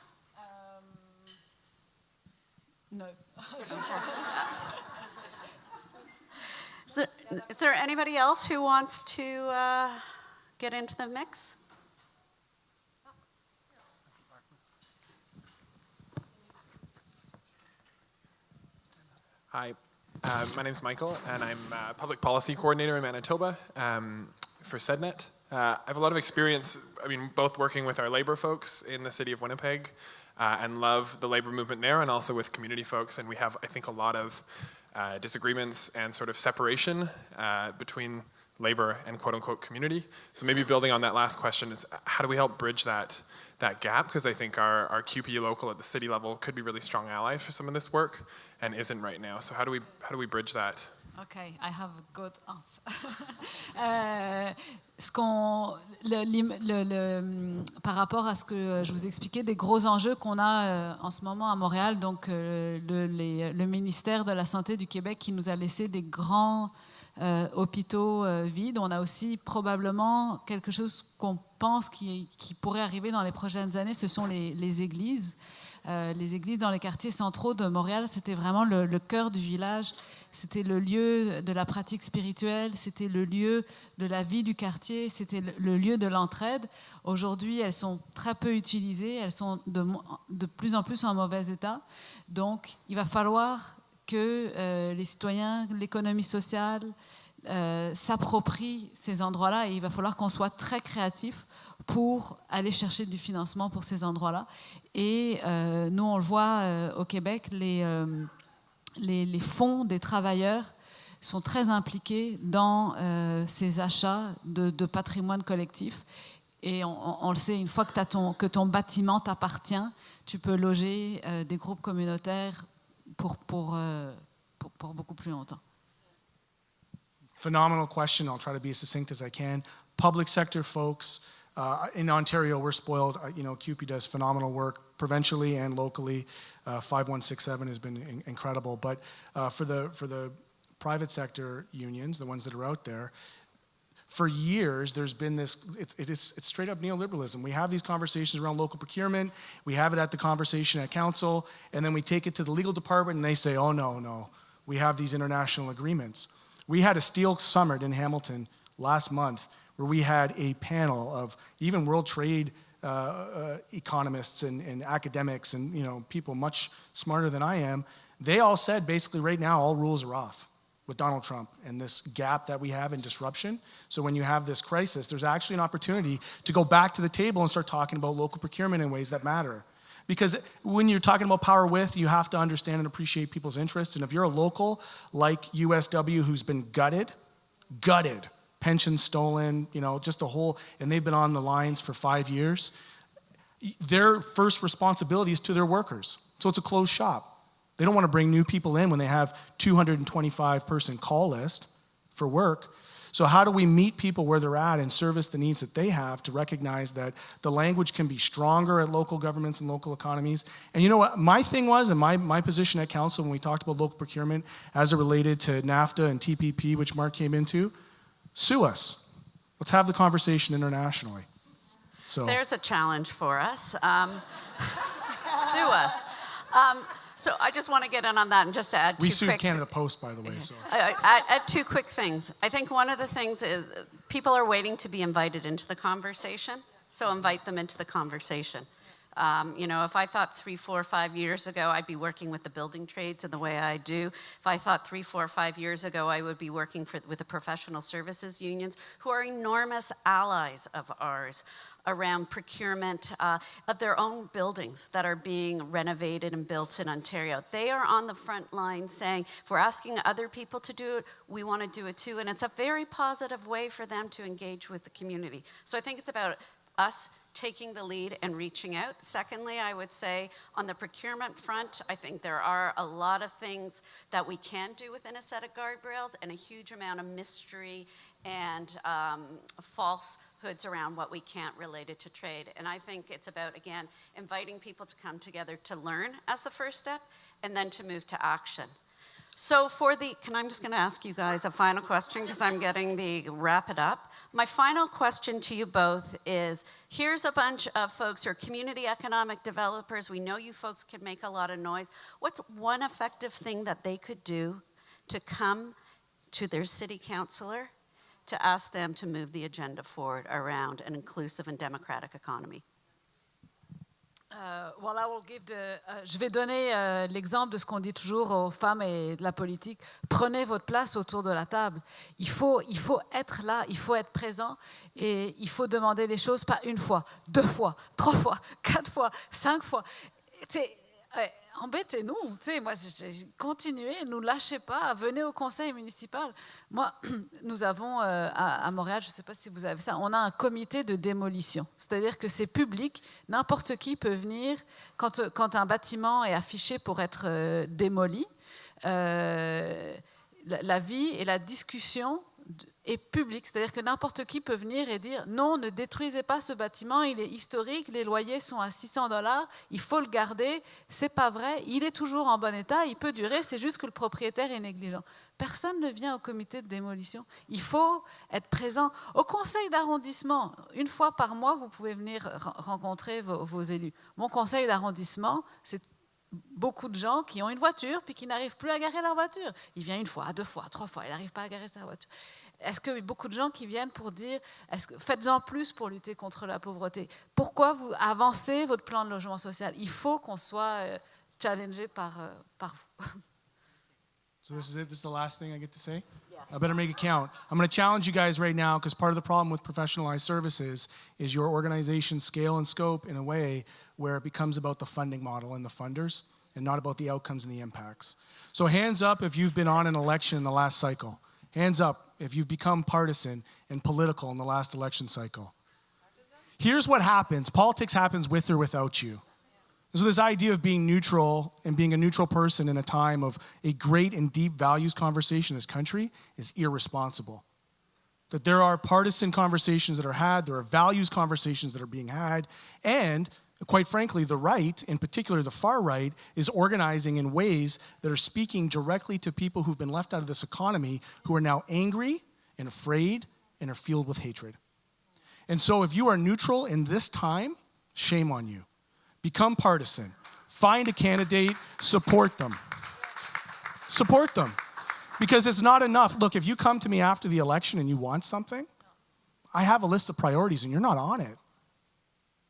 No. Is there anybody else who wants to get into the mix? Hi, my name is Michael, and I'm a public policy coordinator in Manitoba for CCEDNet. I have a lot of experience, both working with our labor folks in the city of Winnipeg and love the labor movement there, and also with community folks, and we have, I think, a lot of disagreements and sort of separation between labor and quote-unquote community. So maybe building on that last question is, how do we help bridge that gap? Because I think our QP local at the city level could be really strong allies for some of this work and isn't right now. So how do we bridge that? Okay, I have a good answer. Par rapport à ce que je vous expliquais, des gros enjeux qu'on a en ce moment à Montréal, donc le ministère de la Santé du Québec qui nous a laissé des grands hôpitaux vides. On a aussi probablement quelque chose qu'on pense qui pourrait arriver dans les prochaines années, ce sont les églises. Les églises dans les quartiers centraux de Montréal, c'était vraiment le cœur du village. C'était le lieu de la pratique spirituelle, c'était le lieu de la vie du quartier, c'était le lieu de l'entraide. Aujourd'hui, elles sont très peu utilisées, elles sont de plus en plus en mauvais état. Donc, il va falloir que les citoyens, l'économie sociale s'approprient ces endroits-là, et il va falloir qu'on soit très créatifs pour aller chercher du financement pour ces endroits-là. Et nous, on le voit au Québec, les fonds des travailleurs sont très impliqués dans ces achats de patrimoine collectif. Et on le sait, une fois que ton bâtiment t'appartient, tu peux loger des groupes communautaires pour beaucoup plus longtemps. Phenomenal question. I'll try to be as succinct as I can. Public sector folks, in Ontario, we're spoiled. CUPE does phenomenal work provincially and locally. 5167 has been incredible. But for the private sector unions, the ones that are out there, for years there's been this, it's straight up neoliberalism. We have these conversations around local procurement, we have it at the conversation at council, and then we take it to the legal department and they say, oh no, we have these international agreements. We had a steel summit in Hamilton last month where we had a panel of even World Trade economists and academics and people much smarter than I am. They all said basically right now all rules are off with Donald Trump and this gap that we have in disruption. So when you have this crisis, there's actually an opportunity to go back to the table and start talking about local procurement in ways that matter. Because when you're talking about power with, you have to understand and appreciate people's interests. And if you're a local like USW who's been gutted, pensions stolen, just a whole, and they've been on the lines for 5 years, their first responsibility is to their workers. So it's a closed shop. They don't want to bring new people in when they have 225 person call list for work. So how do we meet people where they're at and service the needs that they have to recognize that the language can be stronger at local governments and local economies? And you know what my thing was, and my position at council when we talked about local procurement as it related to NAFTA and TPP, which Mark came into, sue us. Let's have the conversation internationally. So there's a challenge for us. Sue us. So I just want to get in on that and just add we sued Canada Post, by the way. So add two quick things. I think one of the things is people are waiting to be invited into the conversation, so invite them into the conversation. If I thought 3, 4, 5 years ago I'd be working with the building trades in the way I do, if I thought 3, 4, 5 years ago I would be working with the professional services unions, who are enormous allies of ours around procurement of their own buildings that are being renovated and built in Ontario. They are on the front line saying, if we're asking other people to do it, we want to do it too. And it's a very positive way for them to engage with the community. So I think it's about us taking the lead and reaching out. Secondly, I would say on the procurement front, I think there are a lot of things that we can do within a set of guardrails and a huge amount of mystery and falsehoods around what we can't related to trade. And I think it's about, again, inviting people to come together to learn as the first step and then to move to action. So I'm just going to ask you guys a final question because I'm getting the wrap it up. My final question to you both is, here's a bunch of folks who are community economic developers. We know you folks can make a lot of noise. What's one effective thing that they could do to come to their city councillor to ask them to move the agenda forward around an inclusive and democratic economy? Je vais donner l'exemple de ce qu'on dit toujours aux femmes et de la politique. Prenez votre place autour de la table. Il faut être là, il faut être présent et il faut demander des choses pas une fois, 2 fois, 3 fois, 4 fois, 5 fois. Embêtez-nous, moi, continuez, ne lâchez pas, venez au conseil municipal. Moi, nous avons à Montréal, je ne sais pas si vous avez ça, on a un comité de démolition. C'est-à-dire que c'est public, n'importe qui peut venir, quand un bâtiment est affiché pour être démoli, la vie et la discussion est publique, c'est-à-dire que n'importe qui peut venir et dire non, ne détruisez pas ce bâtiment, il est historique, les loyers sont à $600, il faut le garder, c'est pas vrai, il est toujours en bon état, il peut durer, c'est juste que le propriétaire est négligent. Personne ne vient au comité de démolition. Il faut être présent au conseil d'arrondissement. 1 fois par mois, vous pouvez venir rencontrer vos élus. Mon conseil d'arrondissement, c'est beaucoup de gens qui ont une voiture puis qui n'arrivent plus à garer leur voiture. Il vient 1 fois, 2 fois, 3 fois, il n'arrive pas à garer sa voiture. Est-ce que beaucoup de gens qui viennent pour dire faites-en plus pour lutter contre la pauvreté? Pourquoi vous avancez votre plan de logement social? Il faut qu'on soit challengé par vous. So this is it? This is the last thing I get to say? Yes. I better make it count. I'm going to challenge you guys right now because part of the problem with professionalized services is your organization scale and scope in a way where it becomes about the funding model and the funders and not about the outcomes and the impacts. So hands up if you've been on an election in the last cycle. Hands up if you've become partisan and political in the last election cycle. Here's what happens. Politics happens with or without you. So this idea of being neutral and being a neutral person in a time of a great and deep values conversation in this country is irresponsible. That there are partisan conversations that are had, there are values conversations that are being had, and quite frankly, the right, in particular the far right, is organizing in ways that are speaking directly to people who've been left out of this economy, who are now angry and afraid and are fueled with hatred. And so if you are neutral in this time, shame on you. Become partisan. Find a candidate, support them. Support them. Because it's not enough. Look, if you come to me after the election and you want something, I have a list of priorities and you're not on it.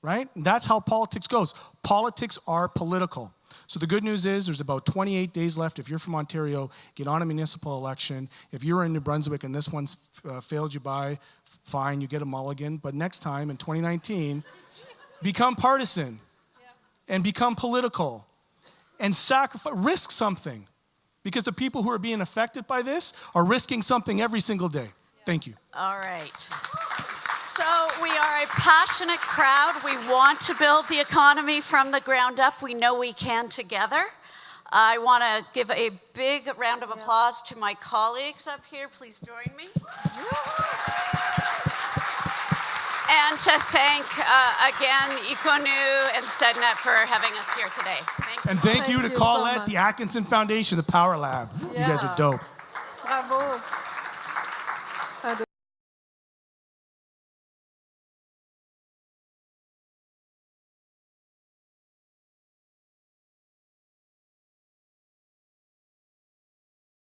Right? And that's how politics goes. Politics are political. So the good news is there's about 28 days left. If you're from Ontario, get on a municipal election. If you're in New Brunswick and this one's failed you by, fine, you get a mulligan. But next time in 2019, become partisan and become political and risk something. Because the people who are being affected by this are risking something every single day. Thank you. All right. So we are a passionate crowd. We want to build the economy from the ground up. We know we can together. I want to give a big round of applause to my colleagues up here. Please join me. And to thank, again, EconoUs and CCEDNet for having us here today. Thank you. And thank you to you so Colette, much. the Atkinson Foundation, the Power Lab. You guys are dope. Bravo.